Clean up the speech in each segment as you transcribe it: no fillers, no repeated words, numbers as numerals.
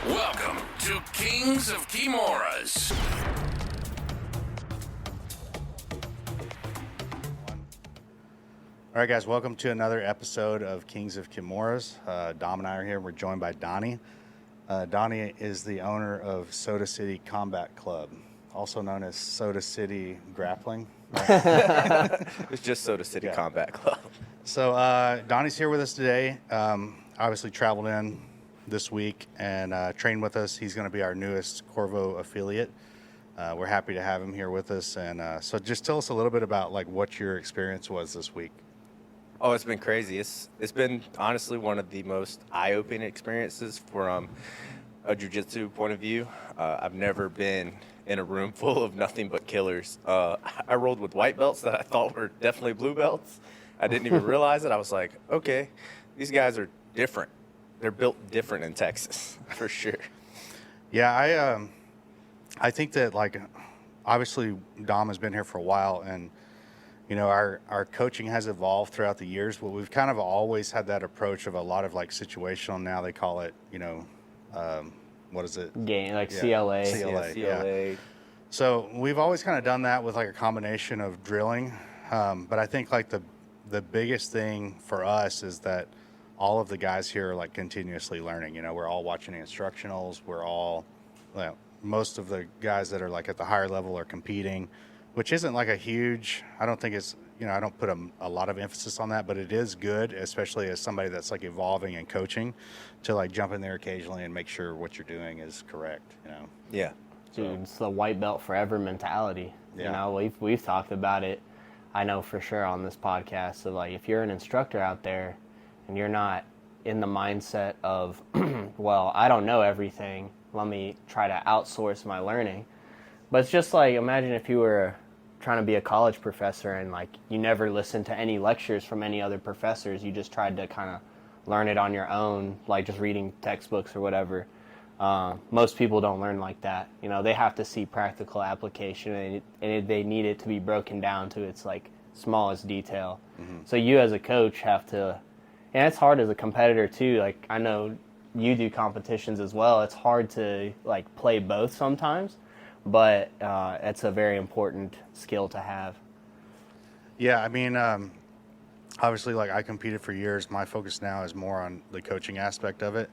Welcome to Kings of Kimuras. All right, guys, welcome to another episode of Kings of Kimuras. Dom and I are here. We're joined by Donny. Donny is the owner of Soda City Combat Club, also known as Soda City Grappling. Right? It's just Soda City Combat Club. So Donny's here with us today. Obviously traveled in this week and trained with us. He's going to be our newest Corvo affiliate. We're happy to have him here with us. And so just tell us a little bit about like what your experience was this week. Oh, it's been crazy. It's been honestly one of the most eye-opening experiences from a jiu-jitsu point of view. I've never been in a room full of nothing but killers. I rolled with white belts that I thought were definitely blue belts. I didn't even realize it. I was like, okay, these guys are different. They're built different in Texas, for sure. Yeah, I think that, like, obviously Dom has been here for a while, and, you know, our coaching has evolved throughout the years, but we've kind of always had that approach of a lot of, like, situational. Now they call it, you know, what is it? Game, like Yeah. CLA. CLA. Yeah. So we've always kind of done that with, like, a combination of drilling. But I think, like, the biggest thing for us is that all of the guys here are like continuously learning. You know, we're all watching the instructionals. We're all, well, most of the guys that are like at the higher level are competing, which isn't like a huge, I don't think it's, you know, I don't put a lot of emphasis on that, but it is good, especially as somebody that's like evolving and coaching, to like jump in there occasionally and make sure what you're doing is correct, you know? Yeah. Dude, it's the white belt forever mentality. Yeah. You know, we've talked about it, I know for sure on this podcast. So like, if you're an instructor out there and you're not in the mindset of, well, I don't know everything, let me try to outsource my learning. But it's just like, imagine if you were trying to be a college professor and like you never listened to any lectures from any other professors. You just tried to kind of learn it on your own, like just reading textbooks or whatever. Most people don't learn like that. You know, they have to see practical application, and they need it to be broken down to its like smallest detail. Mm-hmm. So you as a coach have to, and it's hard as a competitor too. Like, I know you do competitions as well. It's hard to like play both sometimes, but it's a very important skill to have. Yeah, I mean, obviously, like, I competed for years. My focus now is more on the coaching aspect of it.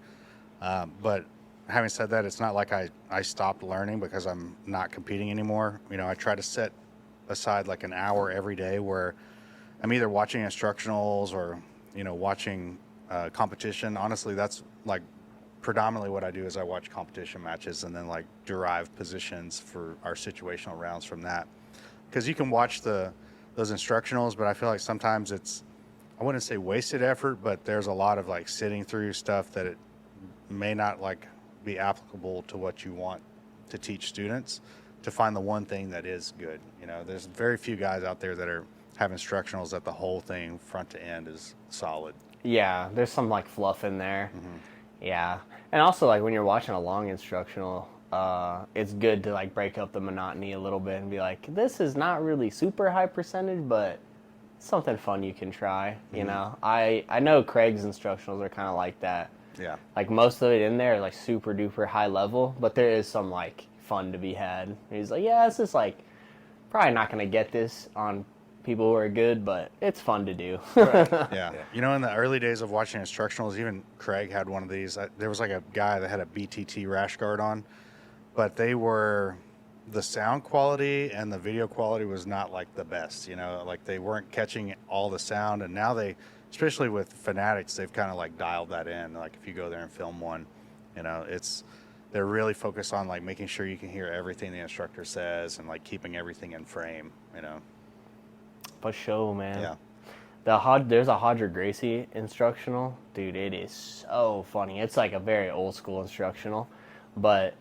But having said that, it's not like I stopped learning because I'm not competing anymore. You know, I try to set aside like an hour every day where I'm either watching instructionals or, you know, watching competition. Honestly, that's like predominantly what I do is I watch competition matches and then like derive positions for our situational rounds from that. Because you can watch those instructionals, but I feel like sometimes it's, I wouldn't say wasted effort, but there's a lot of like sitting through stuff that it may not like be applicable to what you want to teach students, to find the one thing that is good. You know, there's very few guys out there that have instructionals that the whole thing front to end is solid. Yeah, there's some like fluff in there. Mm-hmm. Yeah, and also like when you're watching a long instructional, it's good to like break up the monotony a little bit and be like, this is not really super high percentage, but it's something fun you can try. Mm-hmm. You know, I know Craig's instructionals are kind of like that. Yeah. Like most of it in there, like super duper high level, but there is some like fun to be had. And he's like, yeah, this is like probably not gonna get this on people who are good, but it's fun to do. Right. Yeah. You know, in the early days of watching instructionals, even Craig had one of these. There was like a guy that had a BTT rash guard on, but the sound quality and the video quality was not like the best. You know, like they weren't catching all the sound, and now especially with Fanatics, they've kind of like dialed that in. Like if you go there and film one, you know, they're really focused on like making sure you can hear everything the instructor says and like keeping everything in frame, you know. For sure, man. Yeah. There's a Hodger Gracie instructional. Dude, it is so funny. It's like a very old school instructional, but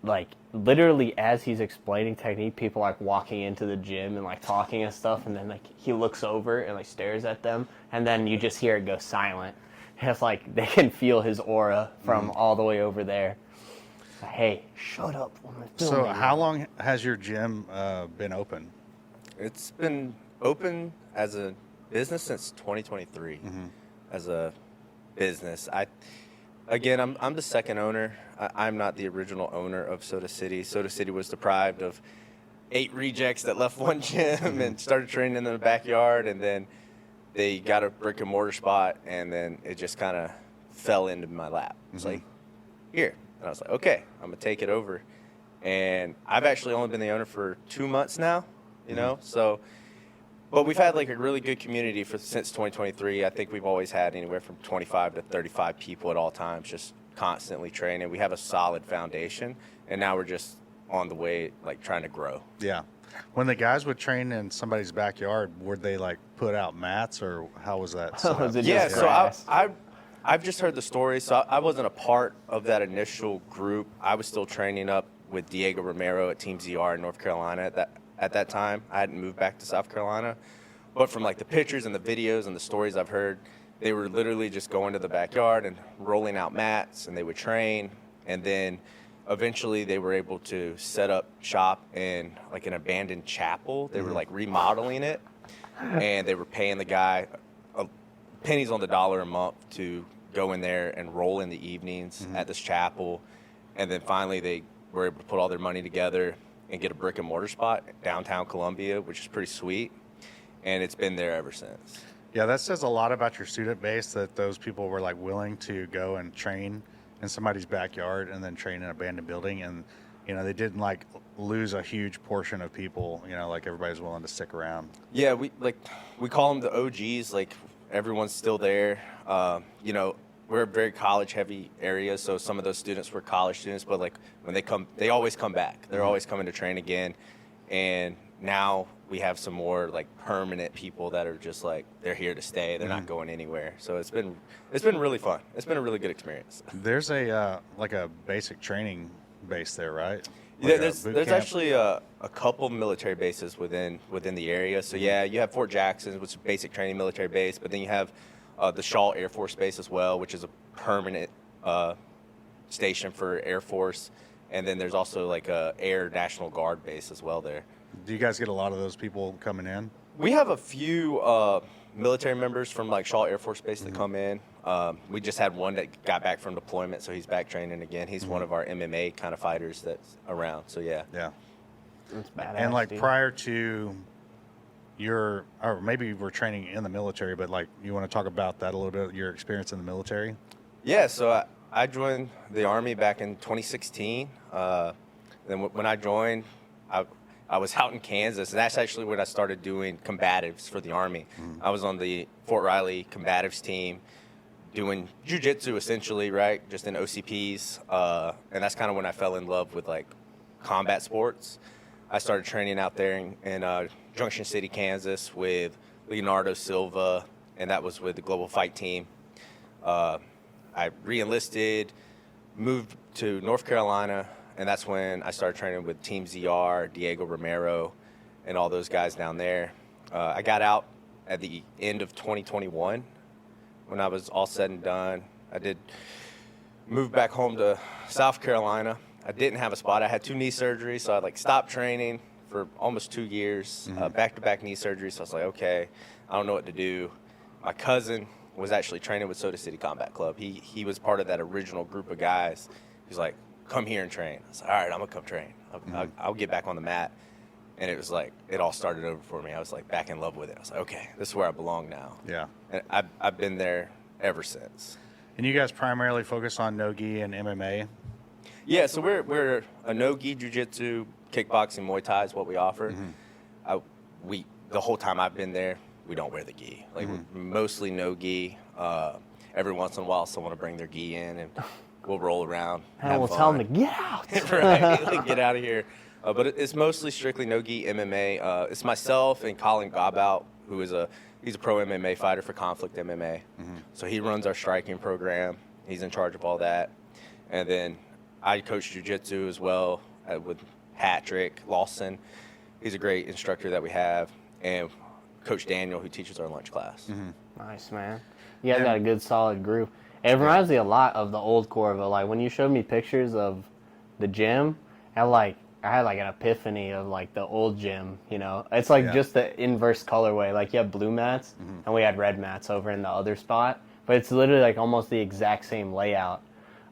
like literally as he's explaining technique, people like walking into the gym and like talking and stuff, and then like he looks over and like stares at them, and then you just hear it go silent. And it's like they can feel his aura from all the way over there. Like, hey, shut up. So how long has your gym been open? It's been open as a business since 2023. Mm-hmm. As a business, again, I'm the second owner. I'm not the original owner of Soda City. Soda City was deprived of 8 rejects that left one gym and started training in the backyard, and then they got a brick and mortar spot, and then it just kind of fell into my lap. It's like, here. And I was like, okay, I'm going to take it over. And I've actually only been the owner for 2 months now, you know, so. But we've had like a really good community since 2023. I think we've always had anywhere from 25 to 35 people at all times, just constantly training. We have a solid foundation, and now we're just on the way, like trying to grow. Yeah. When the guys would train in somebody's backyard, would they like put out mats, or how was that set up? Yeah, so I've just heard the story. So I wasn't a part of that initial group. I was still training up with Diego Romero at Team ZR in North Carolina at that time. I hadn't moved back to South Carolina. But from like the pictures and the videos and the stories I've heard, they were literally just going to the backyard and rolling out mats, and they would train. And then eventually they were able to set up shop in like an abandoned chapel. They were like remodeling it, and they were paying the guy pennies on the dollar a month to go in there and roll in the evenings at this chapel. And then finally they were able to put all their money together and get a brick and mortar spot downtown Columbia, which is pretty sweet. And it's been there ever since. Yeah, that says a lot about your student base, that those people were like willing to go and train in somebody's backyard and then train in an abandoned building. And, you know, they didn't like lose a huge portion of people, you know, like everybody's willing to stick around. Yeah, we call them the OGs. Like everyone's still there. You know, we're a very college-heavy area, so some of those students were college students, but like when they come, they always come back. They're always coming to train again, and now we have some more like permanent people that are just like they're here to stay. They're not going anywhere. So it's been really fun. It's been a really good experience. There's a like a basic training base there, right? Yeah, there's actually a couple military bases within the area. So yeah, you have Fort Jackson, which is a basic training military base, but then you have the Shaw Air Force Base as well, which is a permanent station for Air Force. And then there's also like a Air National Guard base as well there. Do you guys get a lot of those people coming in? We have a few military members from like Shaw Air Force Base that come in. We just had one that got back from deployment, so he's back training again. He's one of our MMA kind of fighters that's around. So yeah. Yeah. That's badass, And like dude. prior to your, or maybe you were training in the military, but like you want to talk about that a little bit, your experience in the military? Yeah, so I joined the Army back in 2016. Then when I joined, I was out in Kansas, and that's actually when I started doing combatives for the Army. I was on the Fort Riley combatives team doing jiu-jitsu essentially, right, just in OCPs. And that's kind of when I fell in love with like combat sports. I started training out there in Junction City, Kansas with Leonardo Silva, and that was with the Global Fight Team. I re-enlisted, moved to North Carolina, and that's when I started training with Team ZR, Diego Romero, and all those guys down there. I got out at the end of 2021 when I was all said and done. I did move back home to South Carolina. I didn't have a spot. I had 2 knee surgeries, so I like stopped training for almost 2 years, back-to-back knee surgeries. So I was like, okay, I don't know what to do. My cousin was actually training with Soda City Combat Club. He was part of that original group of guys. He's like, come here and train. I was like, all right, I'm going to come train. I'll get back on the mat. And it was like, it all started over for me. I was like back in love with it. I was like, okay, this is where I belong now. Yeah. And I've been there ever since. And you guys primarily focus on no-gi and MMA? Yeah, so we're a no-gi jiu-jitsu, kickboxing, Muay Thai is what we offer. The whole time I've been there, we don't wear the gi. Like we're mostly no-gi. Every once in a while, someone will bring their gi in, and we'll roll around. And we'll tell them to get out. Right, like, get out of here. But it's mostly strictly no-gi MMA. It's myself and Colin Gobout, who is he's a pro MMA fighter for Conflict MMA. So he runs our striking program. He's in charge of all that. And then I coach jiu-jitsu as well with Patrick Lawson. He's a great instructor that we have. And Coach Daniel, who teaches our lunch class. Nice, man. You guys got a good, solid group. It reminds me a lot of the old Corvo. Like, when you showed me pictures of the gym, I had like an epiphany of like the old gym, you know? It's like just the inverse colorway. Like, you have blue mats, and we had red mats over in the other spot. But it's literally like almost the exact same layout.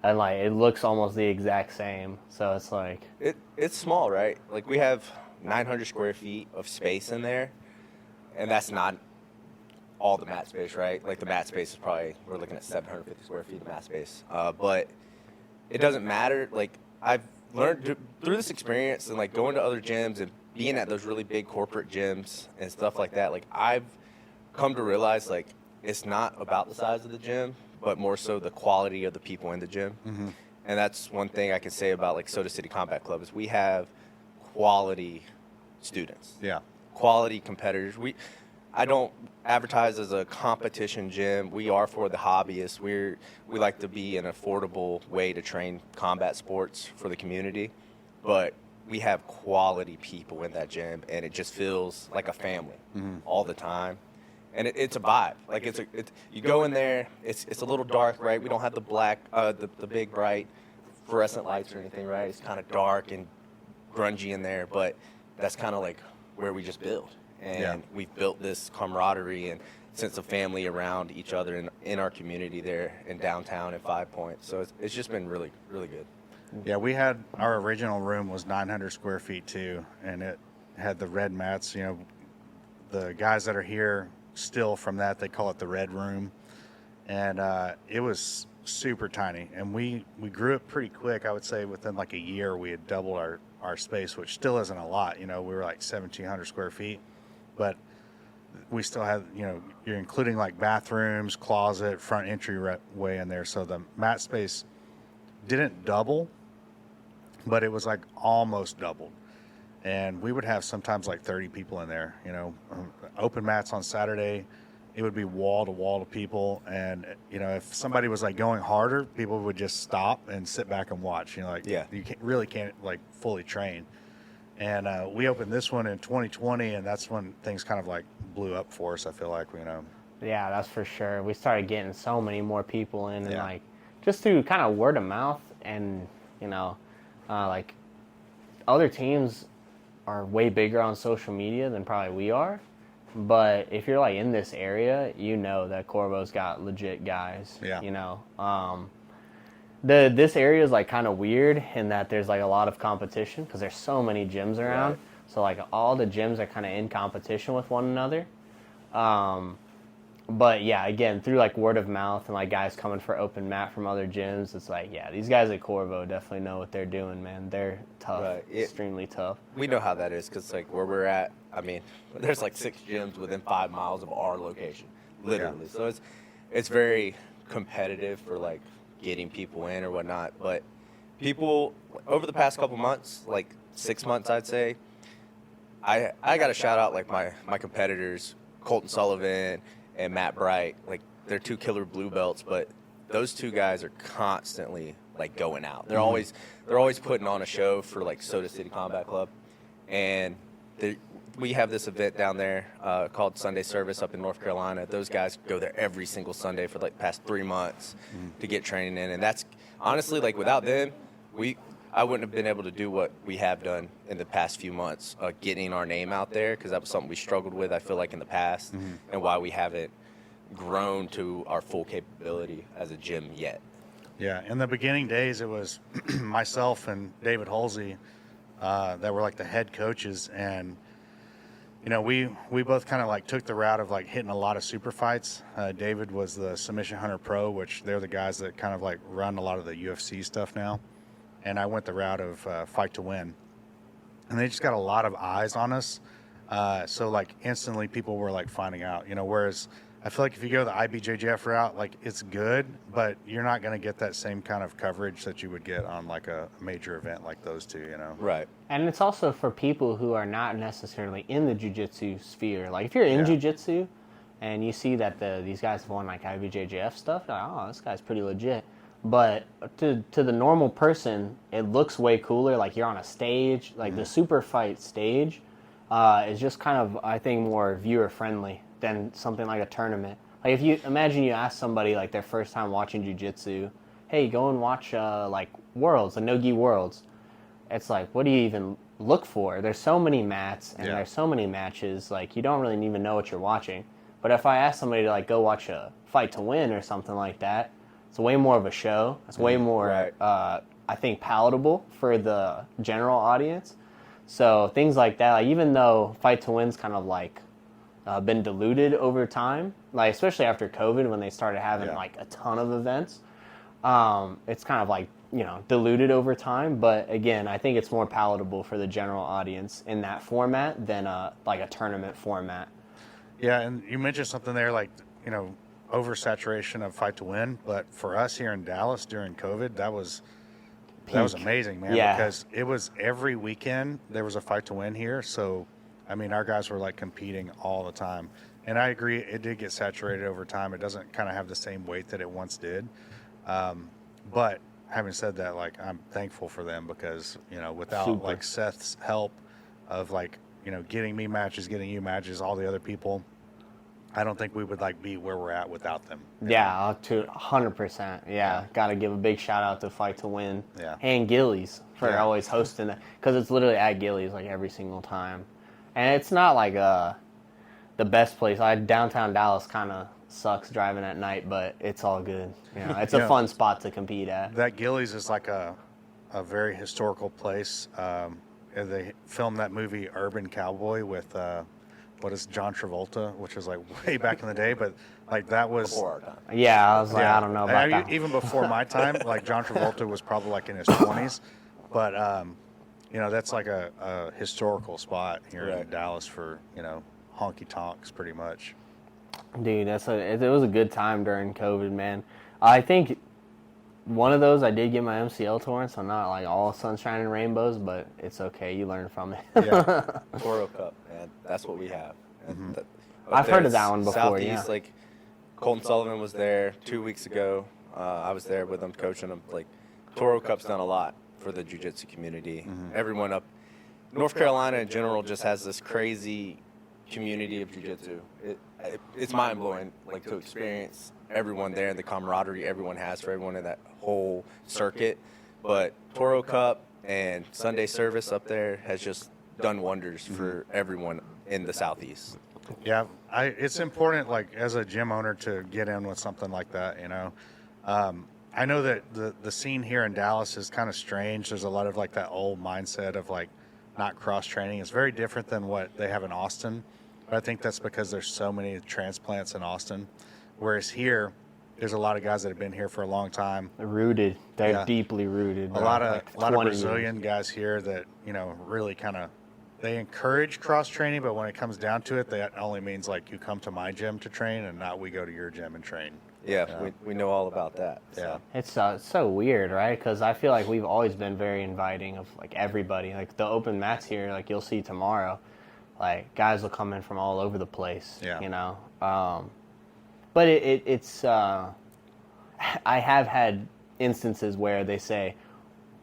And like it looks almost the exact same. So it's like It's small, right? Like we have 900 square feet of space in there, and that's not all the mat space, right? Like the mat space is probably, we're looking at 750 square feet of mat space. But it doesn't matter. Like I've learned through this experience and like going to other gyms and being at those really big corporate gyms and stuff like that, like I've come to realize like it's not about the size of the gym, but more so the quality of the people in the gym. Mm-hmm. And that's one thing I can say about like Soda City Combat Club is we have quality students. Yeah. Quality competitors. I don't advertise as a competition gym. We are for the hobbyists. We like to be an affordable way to train combat sports for the community, but we have quality people in that gym, and it just feels like a family all the time. And it's a vibe. Like you go in there, it's a little dark, right? We don't have the black, the big bright fluorescent lights or anything, right? It's kind of dark and grungy in there, but that's kind of like where we just build. And we've built this camaraderie and sense of family around each other in our community there in downtown at 5 Points. So it's just been really, really good. Yeah, our original room was 900 square feet too, and it had the red mats. You know, the guys that are here still from that, they call it the red room. And it was super tiny. And we grew it pretty quick. I would say within like a year, we had doubled our space, which still isn't a lot. You know, we were like 1,700 square feet. But we still have, you know, you're including like bathrooms, closet, front entryway in there. So the mat space didn't double, but it was like almost doubled. And we would have sometimes like 30 people in there, you know, open mats on Saturday. It would be wall to wall to people. And, you know, if somebody was like going harder, people would just stop and sit back and watch, you know, like you really can't like fully train. And we opened this one in 2020, and that's when things kind of like blew up for us, I feel like, you know. Yeah, that's for sure. We started getting so many more people in, and like just through kind of word of mouth, and you know, like other teams are way bigger on social media than probably we are. But if you're like in this area, you know that Corvo's got legit guys. Yeah. You know, this area is like kind of weird in that there's like a lot of competition because there's so many gyms around. Right. So like all the gyms are kind of in competition with one another. But yeah, again, through like word of mouth and like guys coming for open mat from other gyms, it's like, yeah, these guys at Corvo definitely know what they're doing, man. They're tough, extremely tough. We know how that is because like where we're at, I mean, there's like 6 gyms within 5 miles of our location, literally. Yeah. So it's very competitive for like getting people in or whatnot. But people over the past couple months, like 6 months, I'd say, I got to shout out like my competitors, Colton Sullivan and Matt Bright. Like they're 2 killer blue belts, but those 2 guys are constantly like going out. They're always putting on a show for like Soda City Combat Club, and we have this event down there called Sunday Service up in North Carolina. Those guys go there every single Sunday for like the past 3 months to get training in, and that's honestly like without them, I wouldn't have been able to do what we have done in the past few months, getting our name out there, because that was something we struggled with, I feel like, in the past, and why we haven't grown to our full capability as a gym yet. Yeah, in the beginning days, it was myself and David Halsey that were like the head coaches, and you know, we both kind of like took the route of like hitting a lot of super fights. David was the Submission Hunter Pro, which they're the guys that kind of like run a lot of the UFC stuff now. And I went the route of Fight to Win. And they just got a lot of eyes on us. So like instantly people were like finding out, you know, whereas I feel like if you go the IBJJF route, like it's good, but you're not going to get that same kind of coverage that you would get on like a major event like those 2, you know? Right. And it's also for people who are not necessarily in the jiu-jitsu sphere. Like if you're in jiu-jitsu and you see that these guys have won like IBJJF stuff, you're like, oh, this guy's pretty legit. But to the normal person, it looks way cooler. Like you're on a stage, like the super fight stage is just kind of, I think, more viewer friendly than something like a tournament. Like if you imagine you ask somebody like their first time watching jiu-jitsu, hey, go and watch like Worlds, the No-Gi Worlds. It's like, what do you even look for? There's so many mats and there's so many matches, like you don't really even know what you're watching. But if I ask somebody to like go watch a Fight to Win or something like that, It's way more of a show. It's way more, Right. I think, palatable for the general audience. So things like that, like even though Fight to Win's kind of like been diluted over time, like especially after COVID when they started having like a ton of events, it's kind of like, you know, diluted over time. But again, I think it's more palatable for the general audience in that format than like a tournament format. Yeah, and you mentioned something there, like, you know, oversaturation of Fight to Win. But for us here in Dallas during COVID, that was amazing, man. Yeah. Because it was every weekend there was a Fight to Win here. So, I mean, our guys were like competing all the time. And I agree, it did get saturated over time. It doesn't kind of have the same weight that it once did. But having said that, like, I'm thankful for them because, you know, without like Seth's help of like, you know, getting me matches, getting you matches, all the other people, I don't think we would like be where we're at without them. Yeah, to 100%. Yeah, got to give a big shout out to Fight to Win. Yeah. And Gillies for always hosting it, because it's literally at Gillies like every single time. And it's not like the best place. Downtown Dallas kind of sucks driving at night, but it's all good. You know, it's a fun spot to compete at. That Gillies is like a very historical place. And they filmed that movie Urban Cowboy with what is John Travolta, which was like way back in the day, but like that was Before our time. Yeah, I was like, I don't know about that. Even before my time, like John Travolta was probably like in his 20s, but you know, that's like a historical spot here in Dallas for, you know, honky tonks pretty much. Dude, it was a good time during COVID, man. I think one of those I did get my MCL torn, so not like all sunshine and rainbows, but it's okay. You learn from it. Yeah. Toro Cup, man. That's what we have. And I've heard of that one before, Southeast, yeah. like Colton Sullivan was there 2 weeks ago. I was there with him, coaching him. Like Toro Cup's done a lot for the jiu-jitsu community. Everyone up North Carolina in general just has this crazy community of jiu-jitsu. It's mind-blowing, like, to experience everyone there and the camaraderie everyone has for everyone in that whole circuit. But Toro Cup and Sunday service up there has just done wonders for everyone in the Southeast. Yeah, it's important, like, as a gym owner to get in with something like that, you know. I know that the scene here in Dallas is kind of strange. There's a lot of, like, that old mindset of, like, not cross-training. It's very different than what they have in Austin. But I think that's because there's so many transplants in Austin. Whereas here, there's a lot of guys that have been here for a long time. Rooted. They're deeply rooted. A lot of like 20 Brazilian years. guys here that, you know, really kind of, they encourage cross training, but when it comes down to it, that only means like you come to my gym to train and not we go to your gym and train. Yeah, we know all about that. So. Yeah. It's so weird, right? Because I feel like we've always been very inviting of like everybody. Like the open mats here, like you'll see tomorrow, like guys will come in from all over the place. Yeah. You know, but it's. I have had instances where they say,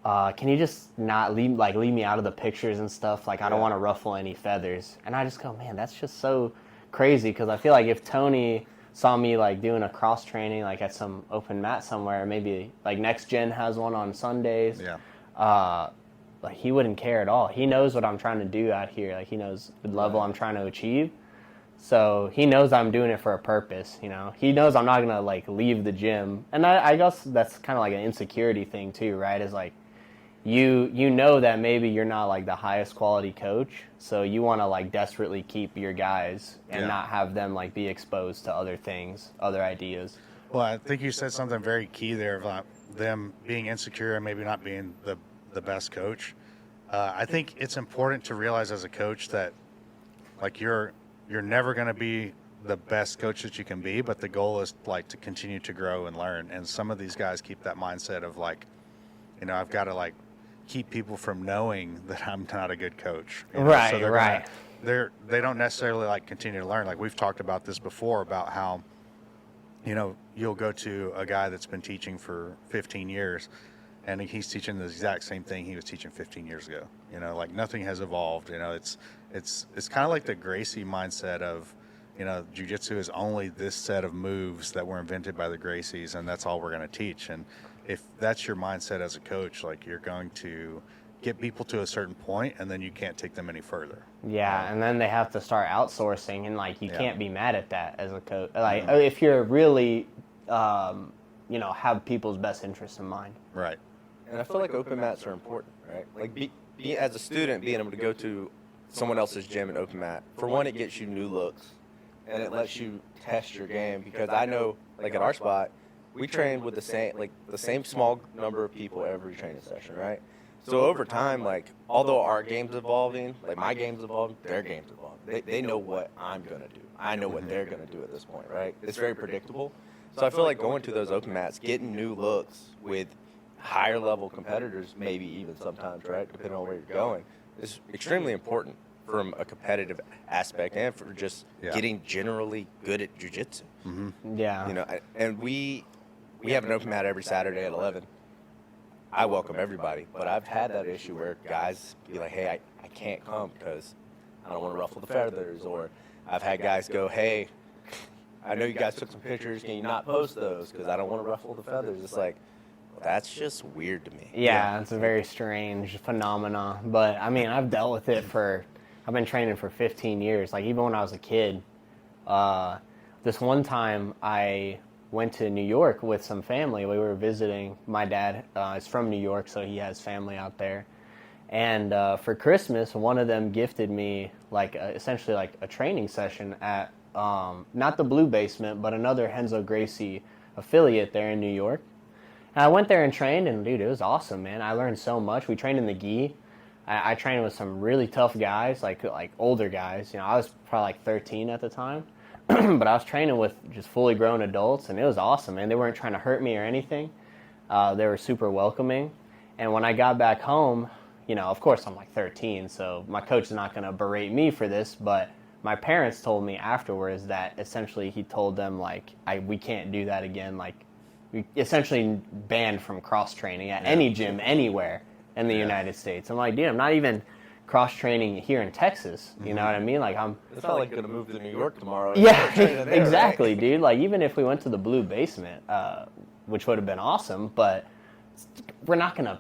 "Can you just not leave me out of the pictures and stuff? Like I don't want to ruffle any feathers." And I just go, "Man, that's just so crazy." Because I feel like if Tony saw me like doing a cross training like at some open mat somewhere, maybe like Next Gen has one on Sundays. Yeah. Like he wouldn't care at all. He knows what I'm trying to do out here. Like he knows the level I'm trying to achieve. So he knows I'm doing it for a purpose, you know. He knows I'm not gonna like leave the gym. And I guess that's kind of like an insecurity thing too, right? Is like you know that maybe you're not like the highest quality coach, so you want to like desperately keep your guys and not have them like be exposed to other things, other ideas. Well, I think you said something very key there about them being insecure and maybe not being the best coach. I think it's important to realize as a coach that like you're never going to be the best coach that you can be, but the goal is like to continue to grow and learn. And some of these guys keep that mindset of like, you know, I've got to like keep people from knowing that I'm not a good coach. You know? Right, so right. They don't necessarily like continue to learn. Like we've talked about this before about how, you know, you'll go to a guy that's been teaching for 15 years and he's teaching the exact same thing he was teaching 15 years ago. You know, like nothing has evolved. You know, it's kind of like the Gracie mindset of, you know, jiu-jitsu is only this set of moves that were invented by the Gracies, and that's all we're going to teach. And if that's your mindset as a coach, like you're going to get people to a certain point, and then you can't take them any further. Yeah, and then they have to start outsourcing, and like you can't be mad at that as a coach. Like if you're really have people's best interests in mind. Right. And I feel like open mats are important, right? Like, be as a student, being able to go to someone else's gym and open mat. For one, it gets you new looks, and it lets you test your game. Because I know, like at our spot, we train with the same small number of people every training session, right? So over time, like, although our game's evolving, like my game's evolving, their game's evolving. They know what I'm gonna do. I know what they're gonna do at this point, right? It's very predictable. So I feel like going to those open mats, getting new looks with higher level competitors, maybe even sometimes, right, depending on where you're going, is extremely important from a competitive aspect and for just getting generally good at jiu-jitsu. Yeah. And we have an open mat every Saturday at 11. I welcome everybody, but I've had that issue where guys be like, hey, I can't come because I don't want to ruffle the feathers. Or I've had guys go, hey, I know you guys took some pictures. Can you not post those because I don't want to ruffle the feathers? It's like, well, that's just weird to me. Yeah, it's a very strange phenomena. But, I mean, I've dealt with it I've been training for 15 years. Like, even when I was a kid, this one time I went to New York with some family. We were visiting. My dad is from New York, so he has family out there. And for Christmas, one of them gifted me essentially like a training session at not the Blue Basement, but another Renzo Gracie affiliate there in New York. And I went there and trained, and dude, it was awesome, man. I learned so much. We trained in the gi. I trained with some really tough guys, like older guys. I was probably like 13 at the time. But I was training with just fully grown adults, and it was awesome, man. They weren't trying to hurt me or anything. They were super welcoming. And when I got back home, of course I'm like 13, so my coach is not going to berate me for this, but my parents told me afterwards that essentially he told them, we can't do that again. Like, we essentially banned from cross-training at any gym anywhere in the United States. I'm like, dude, I'm not even cross-training here in Texas, you know what I mean? Like, It's not like going to move to New York tomorrow. Yeah, there, exactly, right? dude. Like, even if we went to the Blue Basement, which would have been awesome, but we're not going to,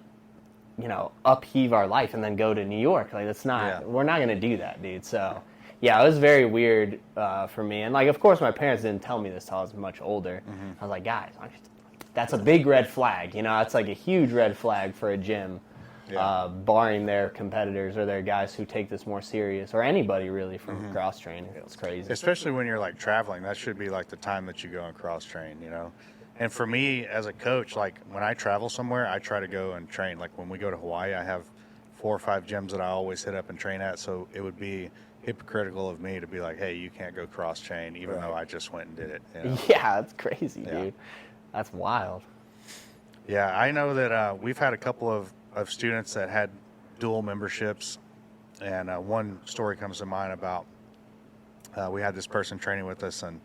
upheave our life and then go to New York. Like, that's not, we're not going to do that, dude. So, yeah, it was very weird for me. And, of course, my parents didn't tell me this till I was much older. I was like, guys, that's a big red flag. It's like a huge red flag for a gym. Barring their competitors or their guys who take this more serious, or anybody really from cross training. It's crazy. Especially when you're traveling, that should be the time that you go and cross train, And for me as a coach, when I travel somewhere, I try to go and train. Like when we go to Hawaii, I have 4 or 5 gyms that I always hit up and train at. So it would be hypocritical of me to be like, hey, you can't go cross train, even though I just went and did it. Yeah, that's crazy, dude. That's wild. Yeah, I know that we've had a couple of students that had dual memberships, and one story comes to mind about we had this person training with us, and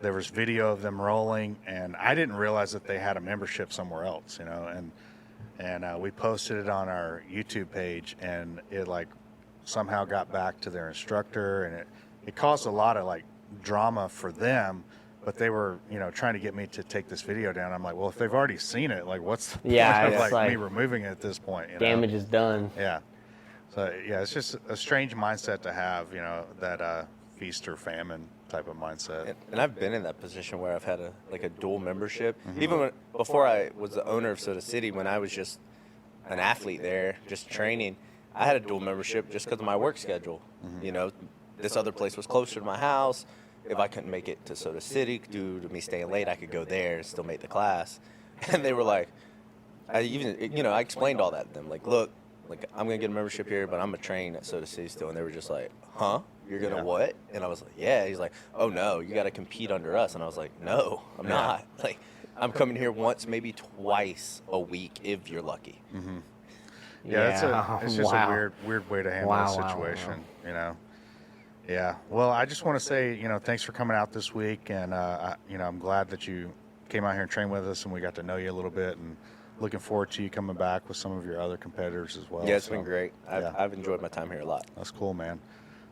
there was video of them rolling, and I didn't realize that they had a membership somewhere else, and we posted it on our YouTube page, and it somehow got back to their instructor, and it caused a lot of drama for them. But they were, trying to get me to take this video down. I'm like, well, if they've already seen it, what's the point of me removing it at this point? Damage is done. Yeah. So it's just a strange mindset to have, that feast or famine type of mindset. And I've been in that position where I've had a dual membership. Even before I was the owner of Soda City, when I was just an athlete there, just training, I had a dual membership just because of my work schedule. This other place was closer to my house. If I couldn't make it to Soda City due to me staying late, I could go there and still make the class. And they were like, I explained all that to them. Look, I'm going to get a membership here, but I'm going to train at Soda City still. And they were just like, huh? You're going to what? And I was like, yeah. He's like, oh, no, you got to compete under us. And I was like, no, I'm not. I'm coming here once, maybe twice a week if you're lucky. Yeah, it's just a weird way to handle the situation, Yeah, well, I just want to say, thanks for coming out this week, and I'm glad that you came out here and trained with us, and we got to know you a little bit, and looking forward to you coming back with some of your other competitors as well. Yeah, it's been great. I've enjoyed my time here a lot. That's cool, man.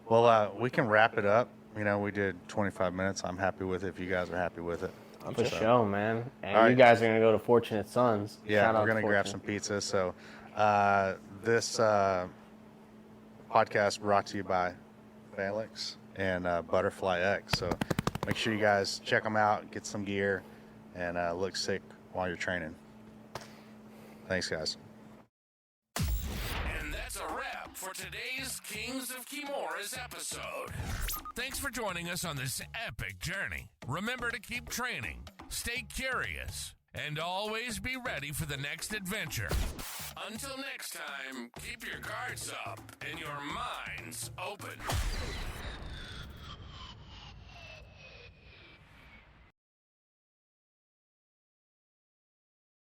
Well, we can wrap it up. We did 25 minutes. I'm happy with it if you guys are happy with it. For sure, man. And you guys are going to go to Fortunate Sons. Yeah, we're going to grab some pizza. So this podcast brought to you by Alex and Butterfly X. So make sure you guys check them out, get some gear, and look sick while you're training. Thanks, guys. And that's a wrap for today's Kings of Kimuras episode. Thanks for joining us on this epic journey. Remember to keep training, stay curious, and always be ready for the next adventure. Until next time, keep your guards up and your minds open.